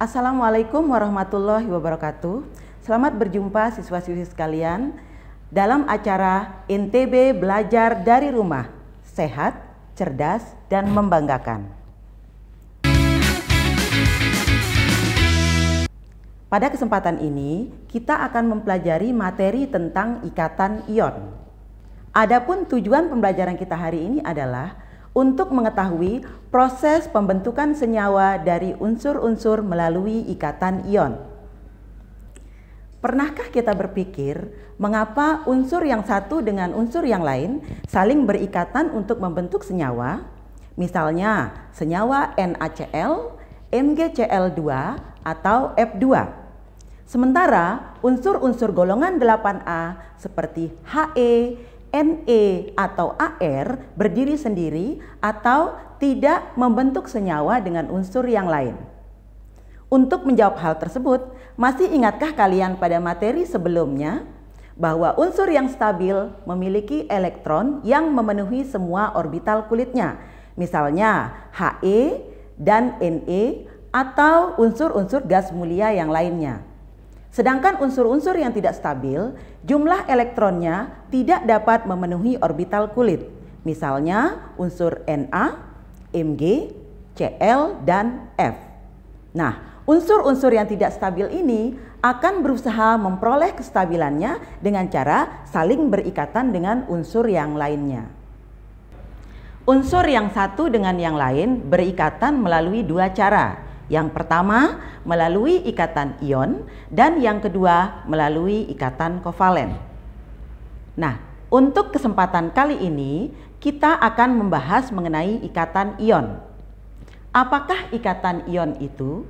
Assalamualaikum warahmatullahi wabarakatuh. Selamat berjumpa siswa-siswi sekalian dalam acara NTB Belajar dari Rumah, Sehat, Cerdas, dan Membanggakan. Pada kesempatan ini, kita akan mempelajari materi tentang ikatan ion. Adapun tujuan pembelajaran kita hari ini adalah untuk mengetahui proses pembentukan senyawa dari unsur-unsur melalui ikatan ion. Pernahkah kita berpikir mengapa unsur yang satu dengan unsur yang lain saling berikatan untuk membentuk senyawa? Misalnya senyawa NaCl, MgCl2, atau F2. Sementara unsur-unsur golongan 8A seperti He, Ne, atau Ar berdiri sendiri atau tidak membentuk senyawa dengan unsur yang lain. Untuk menjawab hal tersebut, masih ingatkah kalian pada materi sebelumnya bahwa unsur yang stabil memiliki elektron yang memenuhi semua orbital kulitnya, misalnya He dan Ne atau unsur-unsur gas mulia yang lainnya. Sedangkan unsur-unsur yang tidak stabil, jumlah elektronnya tidak dapat memenuhi orbital kulit. Misalnya unsur Na, Mg, Cl, dan F. Nah, unsur-unsur yang tidak stabil ini akan berusaha memperoleh kestabilannya dengan cara saling berikatan dengan unsur yang lainnya. Unsur yang satu dengan yang lain berikatan melalui dua cara. Yang pertama melalui ikatan ion dan yang kedua melalui ikatan kovalen. Nah, untuk kesempatan kali ini kita akan membahas mengenai ikatan ion. Apakah ikatan ion itu?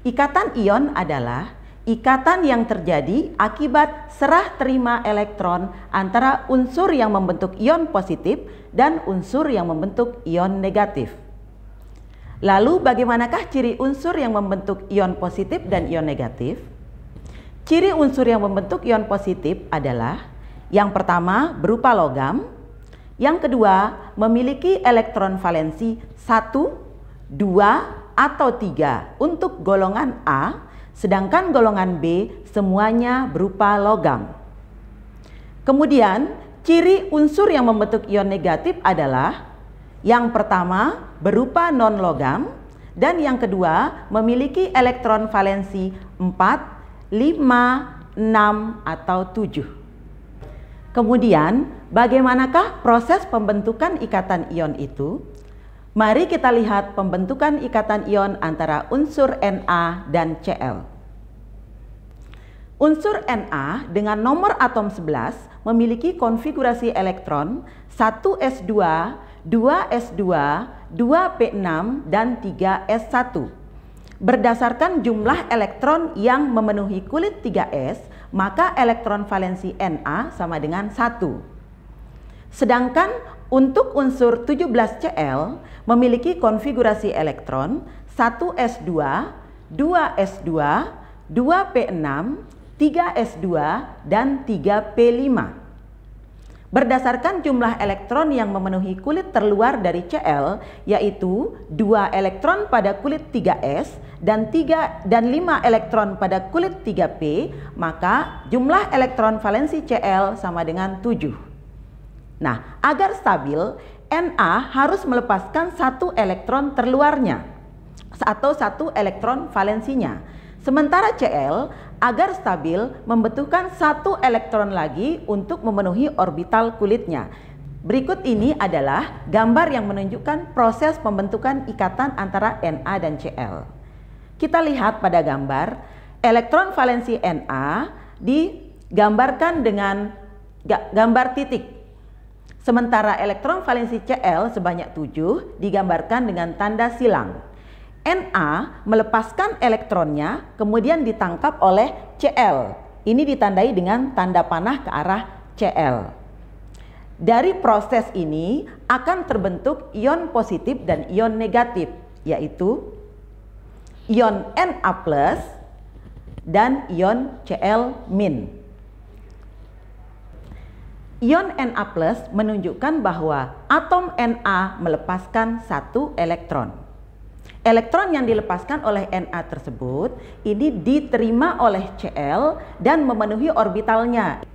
Ikatan ion adalah ikatan yang terjadi akibat serah terima elektron antara unsur yang membentuk ion positif dan unsur yang membentuk ion negatif. Lalu bagaimanakah ciri unsur yang membentuk ion positif dan ion negatif? Ciri unsur yang membentuk ion positif adalah yang pertama berupa logam, yang kedua memiliki elektron valensi 1, 2, atau 3 untuk golongan A, sedangkan golongan B semuanya berupa logam. Kemudian ciri unsur yang membentuk ion negatif adalah yang pertama berupa non-logam dan yang kedua memiliki elektron valensi 4, 5, 6, atau 7. Kemudian bagaimanakah proses pembentukan ikatan ion itu? Mari kita lihat pembentukan ikatan ion antara unsur Na dan Cl. Unsur Na dengan nomor atom 11 memiliki konfigurasi elektron 1s2, 2s2, 2p6, dan 3s1. Berdasarkan jumlah elektron yang memenuhi kulit 3s, maka elektron valensi Na sama dengan 1. Sedangkan untuk unsur 17Cl memiliki konfigurasi elektron 1s2, 2s2, 2p6, 3s2, dan 3p5. Berdasarkan jumlah elektron yang memenuhi kulit terluar dari Cl, yaitu 2 elektron pada kulit 3s dan 5 elektron pada kulit 3p, maka jumlah elektron valensi Cl sama dengan 7. Nah, agar stabil, Na harus melepaskan 1 elektron terluarnya atau 1 elektron valensinya. Sementara Cl agar stabil membutuhkan 1 elektron lagi untuk memenuhi orbital kulitnya. Berikut ini adalah gambar yang menunjukkan proses pembentukan ikatan antara Na dan Cl. Kita lihat pada gambar, elektron valensi Na digambarkan dengan gambar titik. Sementara elektron valensi Cl sebanyak 7 digambarkan dengan tanda silang. Na melepaskan elektronnya kemudian ditangkap oleh Cl. Ini ditandai dengan tanda panah ke arah Cl. Dari proses ini akan terbentuk ion positif dan ion negatif, yaitu ion Na+ dan ion Cl-. Ion Na+ menunjukkan bahwa atom Na melepaskan 1 elektron. elektron yang dilepaskan oleh Na tersebut ini diterima oleh Cl dan memenuhi orbitalnya.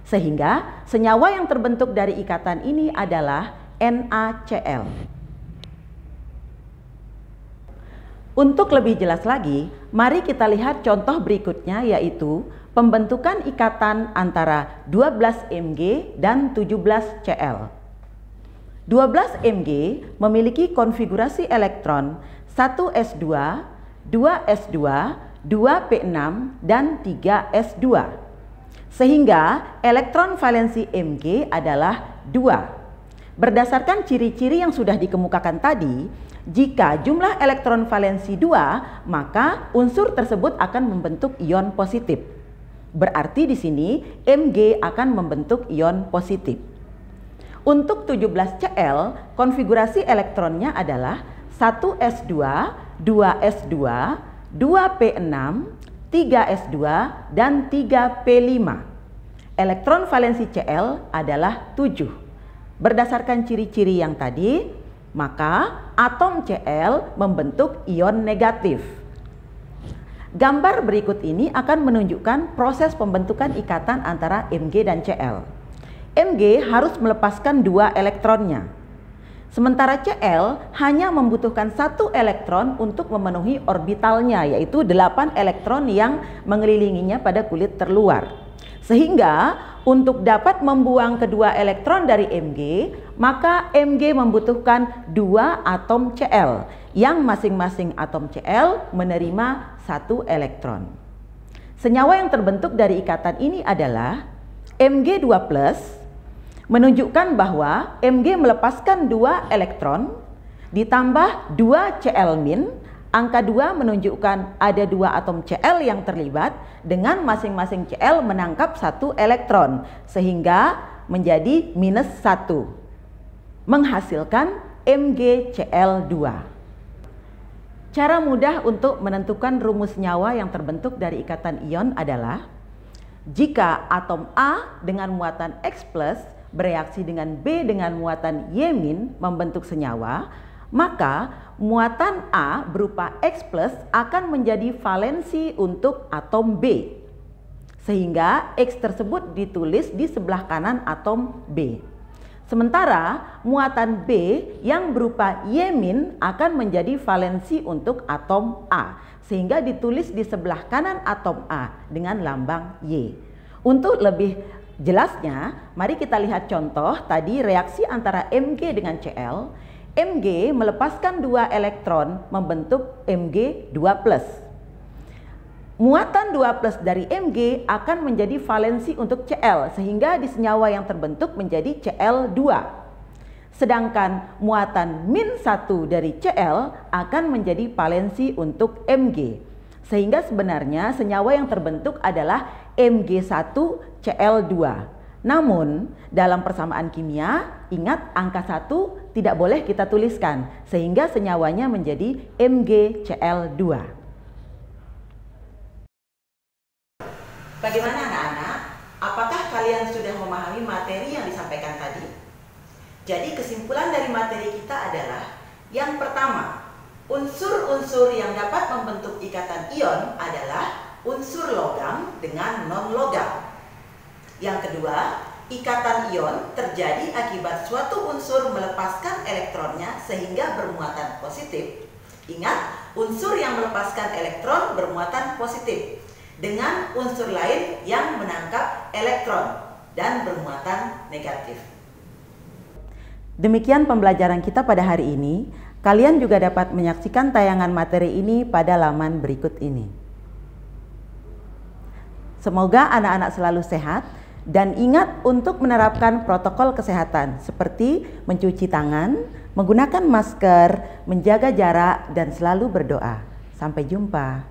Sehingga senyawa yang terbentuk dari ikatan ini adalah NaCl. Untuk lebih jelas lagi, mari kita lihat contoh berikutnya, yaitu pembentukan ikatan antara 12 Mg dan 17 Cl. 12 Mg memiliki konfigurasi elektron 1s2, 2s2, 2p6, dan 3s2. Sehingga elektron valensi Mg adalah 2. Berdasarkan ciri-ciri yang sudah dikemukakan tadi, jika jumlah elektron valensi 2, maka unsur tersebut akan membentuk ion positif. Berarti di sini Mg akan membentuk ion positif. Untuk 17Cl, konfigurasi elektronnya adalah 1s2, 2s2, 2p6, 3s2, dan 3p5. Elektron valensi Cl adalah 7. Berdasarkan ciri-ciri yang tadi, maka atom Cl membentuk ion negatif. Gambar berikut ini akan menunjukkan proses pembentukan ikatan antara Mg dan Cl. Mg harus melepaskan 2 elektronnya. Sementara Cl hanya membutuhkan 1 elektron untuk memenuhi orbitalnya, yaitu 8 elektron yang mengelilinginya pada kulit terluar. Sehingga untuk dapat membuang kedua elektron dari Mg, maka Mg membutuhkan 2 atom Cl, yang masing-masing atom Cl menerima 1 elektron. Senyawa yang terbentuk dari ikatan ini adalah Mg2+, menunjukkan bahwa Mg melepaskan 2 elektron ditambah 2 Cl-, angka 2 menunjukkan ada 2 atom Cl yang terlibat dengan masing-masing Cl menangkap 1 elektron, sehingga menjadi -1, menghasilkan MgCl2. Cara mudah untuk menentukan rumus senyawa yang terbentuk dari ikatan ion adalah jika atom A dengan muatan X+ bereaksi dengan B dengan muatan Y- membentuk senyawa, maka muatan A berupa X+ akan menjadi valensi untuk atom B, sehingga X tersebut ditulis di sebelah kanan atom B. Sementara muatan B yang berupa Y- akan menjadi valensi untuk atom A, sehingga ditulis di sebelah kanan atom A dengan lambang Y. Untuk lebih jelasnya, mari kita lihat contoh tadi reaksi antara Mg dengan Cl. Mg melepaskan 2 elektron membentuk Mg2+. Muatan 2+ dari Mg akan menjadi valensi untuk Cl, sehingga di senyawa yang terbentuk menjadi Cl2. Sedangkan muatan -1 dari Cl akan menjadi valensi untuk Mg. Sehingga sebenarnya senyawa yang terbentuk adalah Mg1Cl2. Namun dalam persamaan kimia, ingat angka 1 tidak boleh kita tuliskan, sehingga senyawanya menjadi MgCl2. Bagaimana anak-anak? Apakah kalian sudah memahami materi yang disampaikan tadi? Jadi kesimpulan dari materi kita adalah yang pertama, unsur-unsur yang dapat membentuk ikatan ion adalah unsur logam dengan non-logam. Yang kedua, ikatan ion terjadi akibat suatu unsur melepaskan elektronnya sehingga bermuatan positif. Ingat, unsur yang melepaskan elektron bermuatan positif dengan unsur lain yang menangkap elektron dan bermuatan negatif. Demikian pembelajaran kita pada hari ini. Kalian juga dapat menyaksikan tayangan materi ini pada laman berikut ini. Semoga anak-anak selalu sehat dan ingat untuk menerapkan protokol kesehatan seperti mencuci tangan, menggunakan masker, menjaga jarak, dan selalu berdoa. Sampai jumpa.